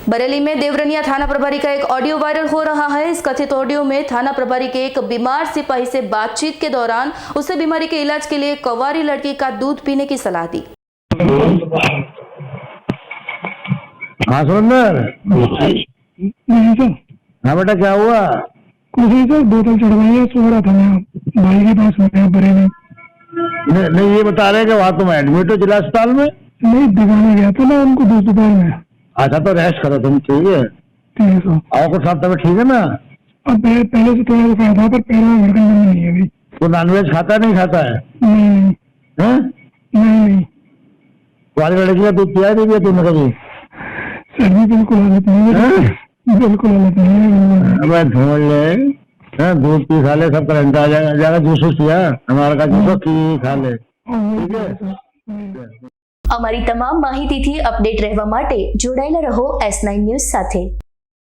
बरेली में देवरनिया थाना प्रभारी का एक ऑडियो वायरल हो रहा है। इस कथित ऑडियो में थाना प्रभारी के एक बीमार सिपाही से बातचीत के दौरान उसे बीमारी के इलाज के लिए कंवारी लड़की का दूध पीने की सलाह दी। हाँ सुरेंद्र। हाँ बेटा क्या हुआ? कुछ नहीं सर, बोतल चढ़वाई है, सो रहा था मैं भाई के पास में बरेली। नहीं ये बता रहे कि वहाँ तुम एडमिट हो जिला अस्पताल में? नहीं, दिखाने गया था ना उनको दोपहर में। अच्छा तो रेस्ट करो तुम, ठीक है? ठीक है सर। और कुछ साथ में ठीक है ना? अब पहले से थोड़ा दिखाया था पर पैरों में धड़कन बंद नहीं है अभी। तो नॉनवेज खाता नहीं खाता है? नहीं हैं? नहीं। वाली लड़की का दूध पिया नहीं पिया तुमने कभी? सर भी बिल्कुल हालत नहीं है, बिल्कुल हालत नहीं है। अब ढूंढ ले, दूध पी खा ले, सब करंट आ जाएगा। जूस पिया हमारा का जूस पी खा ले, ठीक है? અમારી તમામ માહિતીથી અપડેટ રહેવા માટે જોડાયેલા રહો S9 ન્યૂઝ સાથે।